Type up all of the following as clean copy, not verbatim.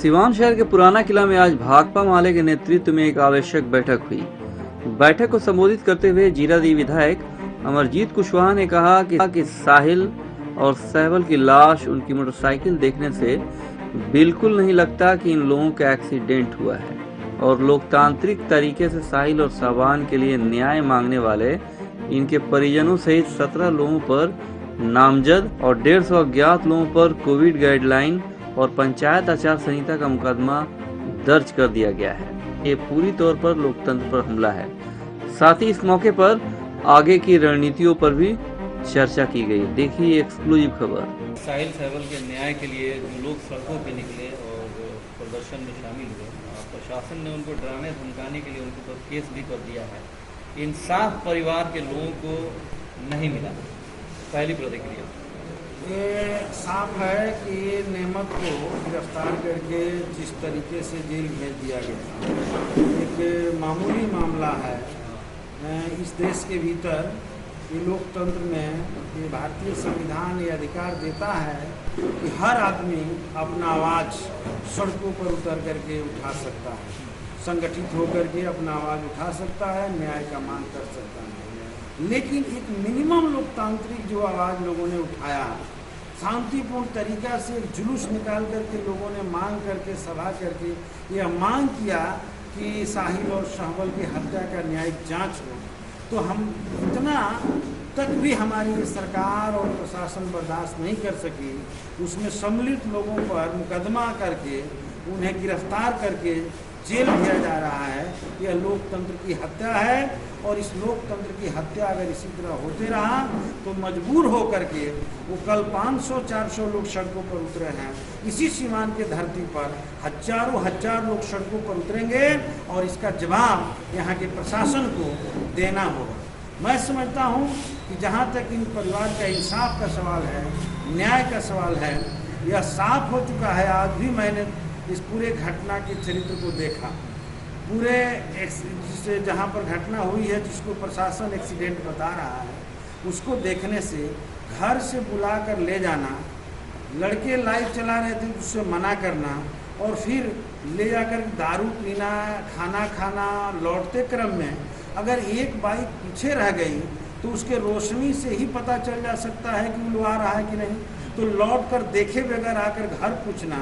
सिवान शहर के पुराना किला में आज भाकपा माले के नेतृत्व में एक आवश्यक बैठक हुई। बैठक को संबोधित करते हुए जीरादेई विधायक अमरजीत कुशवाहा ने कहा कि साहिल और सहबल की लाश उनकी मोटरसाइकिल देखने से बिल्कुल नहीं लगता कि इन लोगों का एक्सीडेंट हुआ है और लोकतांत्रिक तरीके से साहिल और साबान के लिए न्याय मांगने वाले इनके परिजनों सहित 17 लोगों पर नामजद और 150 अज्ञात लोगों पर कोविड गाइडलाइन और पंचायत आचार संहिता का मुकदमा दर्ज कर दिया गया है। ये पूरी तौर पर लोकतंत्र पर हमला है। साथ ही इस मौके पर आगे की रणनीतियों पर भी चर्चा की गई। देखिए एक्सक्लूसिव खबर। साहिल सहबल के न्याय के लिए जो लोग सड़कों पे निकले और प्रदर्शन में शामिल हुए, प्रशासन ने उनको डराने धमकाने के लिए उनके ऊपर केस भी कर दिया है। इंसाफ परिवार के लोगों को नहीं मिला। पहली प्रतिक्रिया ये साफ है कि नेमत को गिरफ्तार करके जिस तरीके से जेल भेज दिया गया एक मामूली मामला है। इस देश के भीतर ये लोकतंत्र में ये भारतीय संविधान ये अधिकार देता है कि हर आदमी अपना आवाज़ सड़कों पर उतर करके उठा सकता है, संगठित होकर के अपना आवाज़ उठा सकता है, न्याय का मांग कर सकता है। लेकिन एक मिनिमम लोकतांत्रिक जो आवाज़ लोगों ने उठाया, शांतिपूर्ण तरीका से एक जुलूस निकाल करके लोगों ने मांग करके सभा करके यह मांग किया कि साहिल और सहबल की हत्या का न्यायिक जांच हो, तो हम इतना तक भी हमारी सरकार और प्रशासन बर्दाश्त नहीं कर सकी। उसमें सम्मिलित लोगों पर मुकदमा करके उन्हें गिरफ्तार करके जेल भेजा जा रहा है। यह लोकतंत्र की हत्या है और इस लोकतंत्र की हत्या अगर इसी तरह होते रहा तो मजबूर हो करके वो कल 500-400 लोग सड़कों पर उतरे हैं। इसी सीमान के धरती पर हजारों हजार लोग सड़कों पर उतरेंगे और इसका जवाब यहाँ के प्रशासन को देना होगा। मैं समझता हूँ कि जहाँ तक इन परिवार का इंसाफ का सवाल है, न्याय का सवाल है, यह साफ हो चुका है। आज भी मैंने इस पूरे घटना के चरित्र को देखा। पूरे जिससे जहाँ पर घटना हुई है, जिसको प्रशासन एक्सीडेंट बता रहा है, उसको देखने से घर से बुला कर ले जाना, लड़के लाइट चला रहे थे उससे मना करना और फिर ले जाकर दारू पीना, खाना खाना, लौटते क्रम में अगर एक बाइक पीछे रह गई तो उसके रोशनी से ही पता चल जा सकता है कि वो आ रहा है कि नहीं। तो लौट कर देखे बगैर आकर घर पूछना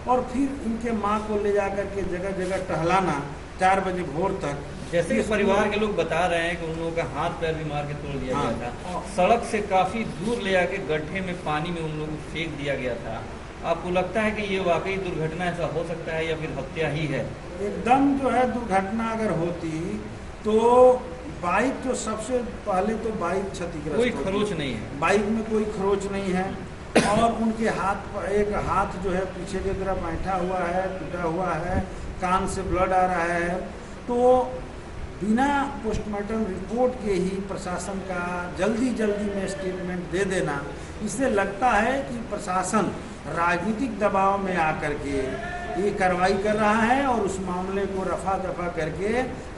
और फिर इनके माँ को ले जाकर के जगह जगह टहलाना 4 बजे भोर तक। जैसे कि परिवार के लोग बता रहे हैं कि उन लोगों का हाथ पैर भी मार के तोड़ दिया गया था, सड़क से काफ़ी दूर ले जाके गड्ढे में पानी में उन लोगों को फेंक दिया गया था। आपको लगता है कि ये वाकई दुर्घटना ऐसा हो सकता है या फिर हत्या ही है? एकदम जो है दुर्घटना अगर होती तो बाइक तो सबसे पहले तो बाइक क्षतिग्रस्त, कोई खरोच नहीं है, बाइक में कोई खरोच नहीं है और उनके हाथ पर एक हाथ जो है पीछे की तरफ बैठा हुआ है, टूटा हुआ है, कान से ब्लड आ रहा है। तो बिना पोस्टमार्टम रिपोर्ट के ही प्रशासन का जल्दी में स्टेटमेंट दे देना, इससे लगता है कि प्रशासन राजनीतिक दबाव में आकर के ये कार्रवाई कर रहा है और उस मामले को रफा दफा करके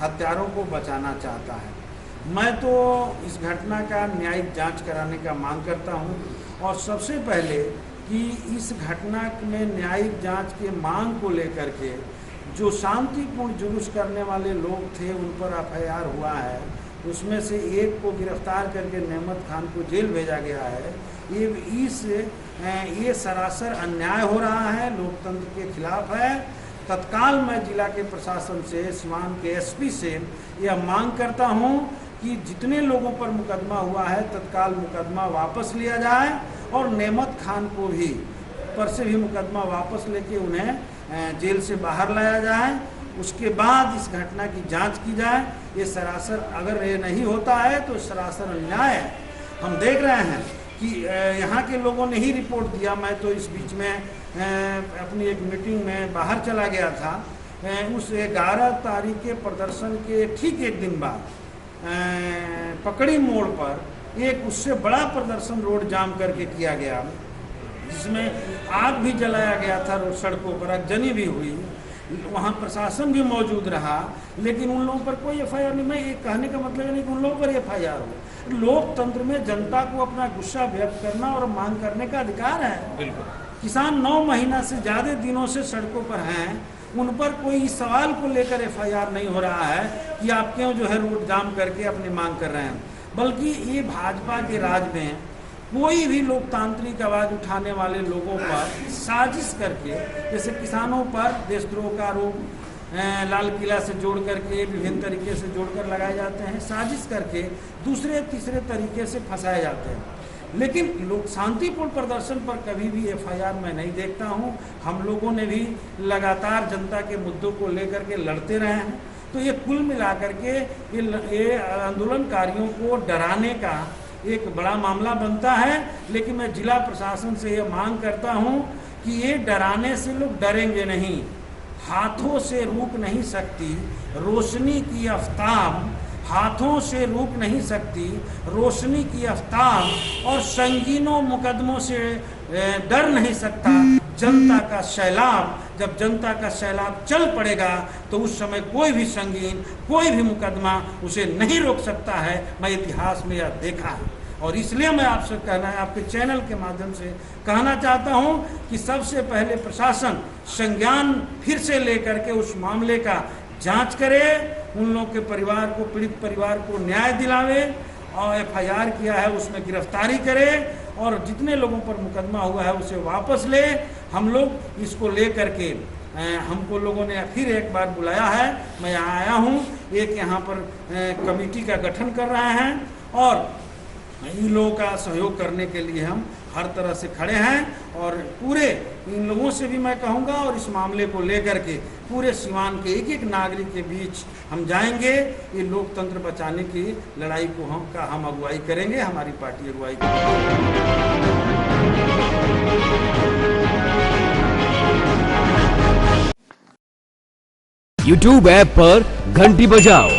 हत्यारों को बचाना चाहता है। मैं तो इस घटना का न्यायिक जांच कराने का मांग करता हूं और सबसे पहले कि इस घटना में न्यायिक जांच के मांग को लेकर के जो शांतिपूर्ण जुलूस करने वाले लोग थे उन पर एफआईआर हुआ है, उसमें से एक को गिरफ्तार करके नेमत खान को जेल भेजा गया है। ये सरासर अन्याय हो रहा है, लोकतंत्र के खिलाफ है। तत्काल मैं जिला के प्रशासन से, सिवान के एसपी से यह मांग करता हूं कि जितने लोगों पर मुकदमा हुआ है तत्काल मुकदमा वापस लिया जाए और नेमत खान को भी पर से भी मुकदमा वापस लेके उन्हें जेल से बाहर लाया जाए। उसके बाद इस घटना की जांच की जाए। ये सरासर अगर ये नहीं होता है तो सरासर अन्याय है। हम देख रहे हैं कि यहाँ के लोगों ने ही रिपोर्ट दिया। मैं तो इस बीच में अपनी एक मीटिंग में बाहर चला गया था। उस 11 तारीख के प्रदर्शन के ठीक एक दिन बाद पकड़ी मोड़ पर एक उससे बड़ा प्रदर्शन रोड जाम करके किया गया, जिसमें आग भी जलाया गया था, रोड सड़कों पर आगजनी भी हुई। वहाँ प्रशासन भी मौजूद रहा, लेकिन उन लोगों पर कोई एफआईआर नहीं। मैं ये कहने का मतलब नहीं कि उन लोगों पर एफआईआर हो। लोकतंत्र में जनता को अपना गुस्सा व्यक्त करना और मांग करने का अधिकार है। बिल्कुल। किसान 9 महीना से ज़्यादा दिनों से सड़कों पर हैं, उन पर कोई इस सवाल को लेकर FIR नहीं हो रहा है कि आप क्यों जो है रोड जाम करके अपनी मांग कर रहे हैं। बल्कि ये भाजपा के राज में कोई भी लोकतांत्रिक आवाज़ उठाने वाले लोगों पर साजिश करके, जैसे किसानों पर देशद्रोह का आरोप लाल किला से जोड़ करके विभिन्न तरीके से जोड़कर लगाए जाते हैं, साजिश करके दूसरे तीसरे तरीके से फंसाए जाते हैं। लेकिन लोग शांतिपूर्ण प्रदर्शन पर कभी भी FIR मैं नहीं देखता हूं। हम लोगों ने भी लगातार जनता के मुद्दों को लेकर के लड़ते रहे हैं। तो ये कुल मिलाकर के ये आंदोलनकारियों को डराने का एक बड़ा मामला बनता है। लेकिन मैं जिला प्रशासन से ये मांग करता हूं कि ये डराने से लोग डरेंगे नहीं। हाथों से रुक नहीं सकती रोशनी की आफताब, हाथों से रुक नहीं सकती रोशनी की आफताब, और संगीनों मुकदमों से डर नहीं सकता जनता का सैलाब। जब जनता का सैलाब चल पड़ेगा तो उस समय कोई भी संगीन, कोई भी मुकदमा उसे नहीं रोक सकता है। मैं इतिहास में यह देखा है, और इसलिए मैं आपसे कहना है, आपके चैनल के माध्यम से कहना चाहता हूं कि सबसे पहले प्रशासन संज्ञान फिर से लेकर के उस मामले का जांच करे, उन लोगों के परिवार को, पीड़ित परिवार को न्याय दिलावे, और FIR किया है उसमें गिरफ्तारी करे, और जितने लोगों पर मुकदमा हुआ है उसे वापस ले। हम लोग इसको ले करके हमको लोगों ने फिर एक बार बुलाया है, मैं यहाँ आया हूँ। एक यहाँ पर कमेटी का गठन कर रहे हैं, और इन लोगों का सहयोग करने के लिए हम हर तरह से खड़े हैं। और पूरे इन लोगों से भी मैं कहूँगा, और इस मामले को लेकर के पूरे सीवान के एक एक नागरिक के बीच हम जाएंगे। ये लोकतंत्र बचाने की लड़ाई को हम अगुवाई करेंगे, हमारी पार्टी अगुवाई करेगी। YouTube ऐप पर घंटी बजाओ